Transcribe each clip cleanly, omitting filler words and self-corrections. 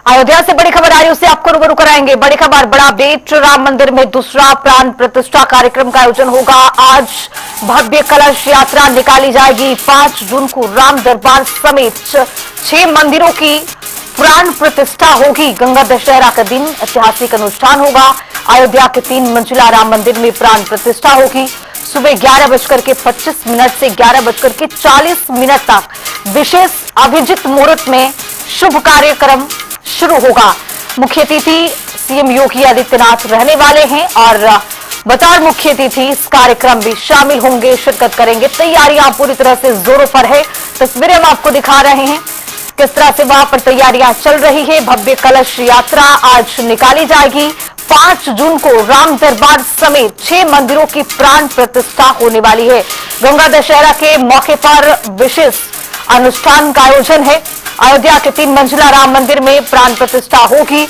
अयोध्या से बड़ी खबर आई, उससे आपको रूबरू कराएंगे। बड़ी खबर, बड़ा अपडेट। राम मंदिर में दूसरा प्राण प्रतिष्ठा कार्यक्रम का आयोजन होगा। आज भव्य कलश यात्रा निकाली जाएगी। 5 जून को राम दरबार समेत 6 मंदिरों की प्राण प्रतिष्ठा होगी। गंगा दशहरा का दिन ऐतिहासिक अनुष्ठान होगा। अयोध्या के 3 मंजिला राम मंदिर में प्राण प्रतिष्ठा होगी। सुबह 11:25 से 11:40 तक विशेष अभिजित मुहूर्त में शुभ कार्यक्रम शुरू होगा। मुख्य अतिथि सीएम योगी आदित्यनाथ रहने वाले हैं और बतौर मुख्य अतिथि इस कार्यक्रम में शामिल होंगे, शिरकत करेंगे। तैयारियां पूरी तरह से जोरों पर है। तस्वीरें हम आपको दिखा रहे हैं किस तरह से वहां पर तैयारियां चल रही है। भव्य कलश यात्रा आज निकाली जाएगी। 5 जून को राम दरबार समेत 6 मंदिरों की प्राण प्रतिष्ठा होने वाली है। गंगा दशहरा के मौके पर विशेष अनुष्ठान का आयोजन है। अयोध्या के 3 मंजिला राम मंदिर में प्राण प्रतिष्ठा होगी।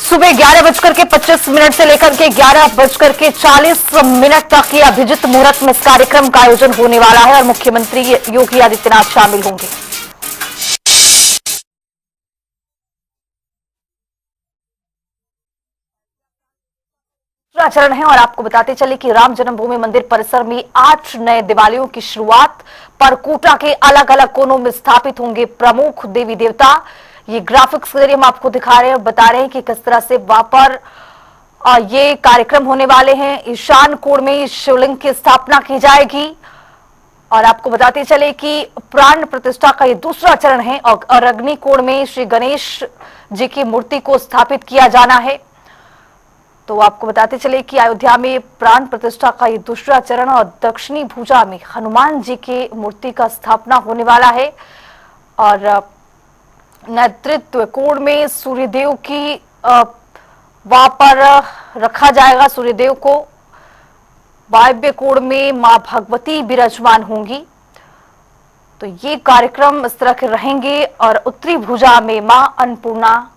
सुबह 11:25 से लेकर के 11:40 तक ये अभिजित मुहूर्त में इस कार्यक्रम का आयोजन होने वाला है और मुख्यमंत्री योगी आदित्यनाथ शामिल होंगे। चरण है और आपको बताते चले कि राम जन्मभूमि मंदिर परिसर में 8 नए देवालयों की शुरुआत। परकोटा के अलग अलग कोनों में स्थापित होंगे प्रमुख देवी देवता। ये ग्राफिक्स के जरिए हम आपको दिखा रहे हैं, बता रहे हैं कि किस तरह से वहां पर ये कार्यक्रम होने वाले हैं। ईशान कोण में शिवलिंग की स्थापना की जाएगी और आपको बताते चले कि प्राण प्रतिष्ठा का ये दूसरा चरण है और अग्नि कोण में श्री गणेश जी की मूर्ति को स्थापित किया जाना है। तो आपको बताते चले कि अयोध्या में प्राण प्रतिष्ठा का ये दूसरा चरण और दक्षिणी भुजा में हनुमान जी की मूर्ति का स्थापना होने वाला है और नेतृत्व कोण में सूर्यदेव की वहां पर रखा जाएगा। सूर्यदेव को वायव्य कोण में मां भगवती विराजमान होंगी। तो ये कार्यक्रम इस तरह के रहेंगे और उत्तरी भुजा में मां अन्नपूर्णा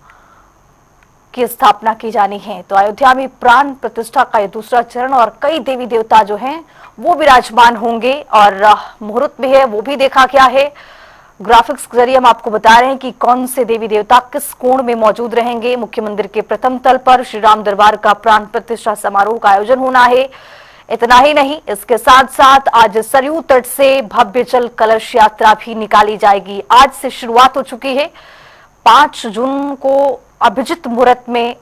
की स्थापना की जानी है। तो अयोध्या में प्राण प्रतिष्ठा का ये दूसरा चरण और कई देवी देवता जो हैं वो विराजमान होंगे और मुहूर्त में है वो भी देखा गया है। ग्राफिक्स के जरिए हम आपको बता रहे हैं कि कौन से देवी देवता किस कोण में मौजूद रहेंगे। मुख्य मंदिर के प्रथम तल पर श्री राम दरबार का प्राण प्रतिष्ठा समारोह का आयोजन होना है। इतना ही नहीं, इसके साथ साथ आज सरयू तट से भव्य जल कलश यात्रा भी निकाली जाएगी। आज से शुरुआत हो चुकी है। 5 जून को अभिजित मुहूर्त में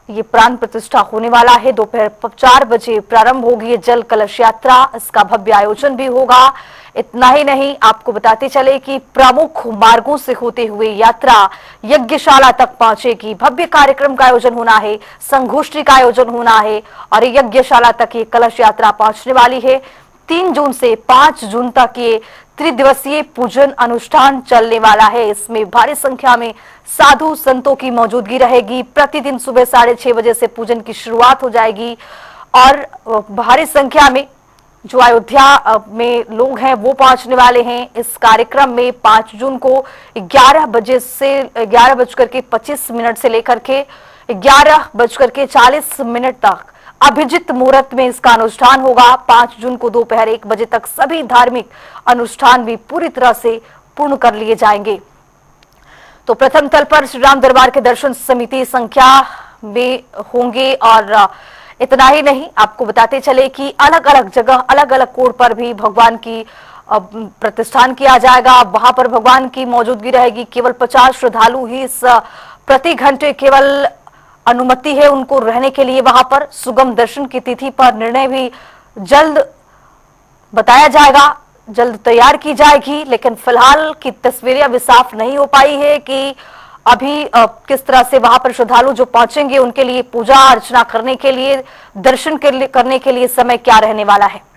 ये प्राण प्रतिष्ठा होने वाला है। दोपहर 4 बजे प्रारंभ होगी ये जल कलश यात्रा। इसका भव्य आयोजन भी होगा। इतना ही नहीं, आपको बताते चले कि प्रमुख मार्गों से होते हुए यात्रा यज्ञशाला तक पहुंचेगी। भव्य कार्यक्रम का आयोजन होना है, संगोष्ठी का आयोजन होना है और यज्ञशाला तक ये कलश यात्रा पहुंचने वाली है। 3 जून से 5 जून तक ये त्रिदिवसीय पूजन अनुष्ठान चलने वाला है। इसमें भारी संख्या में साधु संतों की मौजूदगी रहेगी। प्रतिदिन सुबह 6:30 बजे से पूजन की शुरुआत हो जाएगी और भारी संख्या में जो अयोध्या में लोग हैं वो पहुंचने वाले हैं। इस कार्यक्रम में 5 जून को 11:25 से लेकर के 11:40 तक अभिजित मुहूर्त में इसका अनुष्ठान होगा। 5 जून को दोपहर 1 बजे तक सभी धार्मिक अनुष्ठान भी पूरी तरह से पूर्ण कर लिए जाएंगे। तो प्रथम तल पर श्री राम दरबार के दर्शन समिति संख्या में होंगे और इतना ही नहीं, आपको बताते चले कि अलग अलग जगह अलग अलग कोण पर भी भगवान की प्रतिष्ठान किया जाएगा। वहां पर भगवान की मौजूदगी रहेगी। केवल 50 श्रद्धालु ही इस प्रति घंटे केवल अनुमति है उनको रहने के लिए। वहां पर सुगम दर्शन की तिथि पर निर्णय भी जल्द बताया जाएगा, जल्द तैयार की जाएगी। लेकिन फिलहाल की तस्वीरें अभी साफ नहीं हो पाई है कि अभी किस तरह से वहां पर श्रद्धालु जो पहुंचेंगे उनके लिए पूजा अर्चना करने के लिए, दर्शन करने के लिए समय क्या रहने वाला है।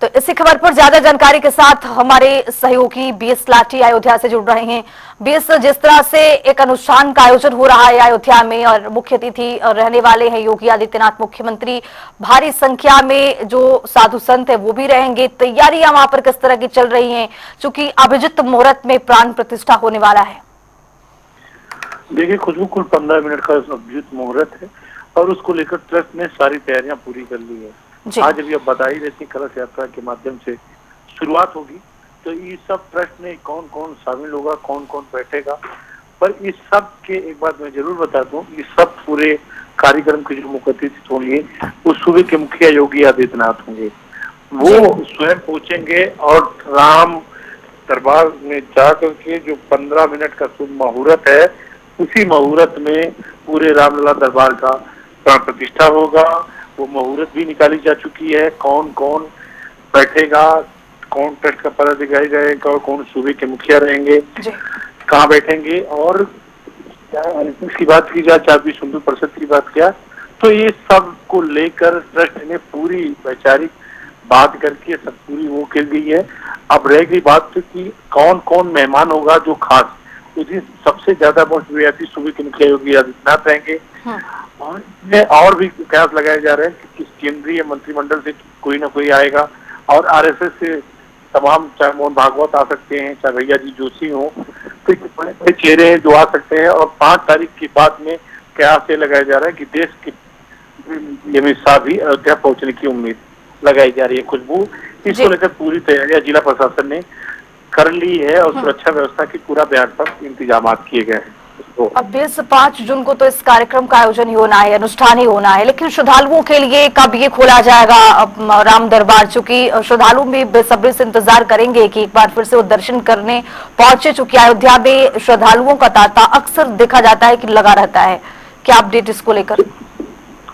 तो इसी खबर पर ज्यादा जानकारी के साथ हमारे सहयोगी बीएस लाठी अयोध्या से जुड़ रहे हैं। बीएस, जिस तरह से एक अनुष्ठान का आयोजन हो रहा है अयोध्या में और मुख्य अतिथि रहने वाले हैं योगी आदित्यनाथ मुख्यमंत्री, भारी संख्या में जो साधु संत है वो भी रहेंगे। तैयारियां वहां पर किस तरह की चल रही हैं, चूंकि अभिजित मुहूर्त में प्राण प्रतिष्ठा होने वाला है? देखिए खुशबू, कुल 15 मिनट का अभिजित मुहूर्त है और उसको लेकर ट्रस्ट ने सारी तैयारियां पूरी कर ली है। आज अभी अब बधाई रहती कलश यात्रा के माध्यम से शुरुआत होगी। तो ये सब ट्रस्ट में कौन कौन शामिल होगा, कौन कौन बैठेगा, पर इस सब के एक बात मैं जरूर बता दूं, इस सब पूरे कार्यक्रम के जो मुख्य अतिथि होंगे वो सूबे के मुखिया योगी आदित्यनाथ होंगे। वो स्वयं पहुंचेंगे और राम दरबार में जाकर के जो 15 मिनट का शुभ मुहूर्त है, उसी मुहूर्त में पूरे रामलला दरबार का प्राण प्रतिष्ठा होगा। वो मुहूर्त भी निकाली जा चुकी है, कौन कौन बैठेगा, कौन ट्रस्ट का पदाधिकारी रहेगा और कौन सूबे के मुखिया रहेंगे, कहाँ बैठेंगे। और चाहे की बात की जाए, चाहे सुंदर परिषद की बात किया, तो ये सब को लेकर ट्रस्ट ने पूरी वैचारिक बात करके सब पूरी वो कर गई है। अब रह गई बात कि कौन कौन मेहमान होगा जो खास, उस दिन सबसे ज्यादा मोस्ट वीआईपी सूबे के मुखिया योगी आदित्यनाथ रहेंगे। और इसमें और भी प्रयास लगाए जा रहे हैं कि किस केंद्रीय मंत्रिमंडल से कोई ना कोई आएगा और आरएसएस से तमाम, चाहे मोहन भागवत आ सकते हैं, चाहे भैया जी जोशी हो, तो बड़े बड़े चेहरे हैं जो आ सकते हैं। और 5 तारीख के बाद में प्रयास ये लगाया जा रहा है कि देश के अमित शाह भी अयोध्या पहुंचने की उम्मीद लगाई जा रही है। खुशबू, इसको लेकर पूरी तैयारियां जिला प्रशासन ने कर ली है और सुरक्षा व्यवस्था की पूरा व्यापक इंतजाम किए गए हैं। अब 5 जून को तो इस कार्यक्रम का आयोजन ही होना है, अनुष्ठान ही होना है, लेकिन श्रद्धालुओं के लिए कब ये खोला जाएगा राम दरबार? चूंकि श्रद्धालु भी बेसब्री से इंतजार करेंगे कि एक बार फिर से वो दर्शन करने पहुंचे, चूंकि अयोध्या में श्रद्धालुओं का तांता अक्सर देखा जाता है कि लगा रहता है। क्या अपडेट इसको लेकर?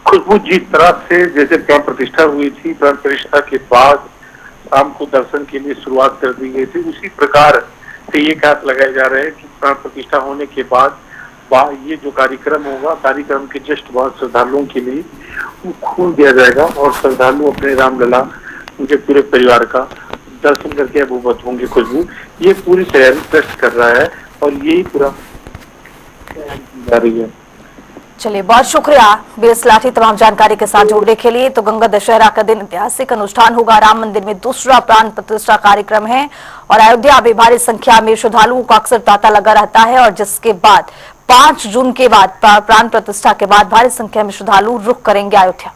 खुशबू, जिस तरह से जैसे प्राण प्रतिष्ठा हुई थी, प्राण प्रतिष्ठा के बाद शाम को दर्शन के लिए शुरुआत कर दी गई थी, उसी प्रकार से ये कयास लगाए जा रहे हैं कि प्राण प्रतिष्ठा होने के बाद ये जो कार्यक्रम होगा, कार्यक्रम के जस्ट बाद श्रद्धालुओं के लिए वो खोल दिया जाएगा और श्रद्धालु अपने रामलला, उनके पूरे परिवार का दर्शन करके अभूवत होंगे। खुशबू, ये पूरी तैयारी ट्रस्ट कर रहा है और यही पूरा जा रही है। चलिए, बहुत शुक्रिया बीएस लाठी तमाम जानकारी के साथ जुड़ने के लिए। तो गंगा दशहरा का दिन ऐतिहासिक अनुष्ठान होगा, राम मंदिर में दूसरा प्राण प्रतिष्ठा कार्यक्रम है और अयोध्या में भारी संख्या में श्रद्धालुओं का अक्सर तांता लगा रहता है और जिसके बाद 5 जून के बाद प्राण प्रतिष्ठा के बाद भारी संख्या में श्रद्धालु रुख करेंगे अयोध्या।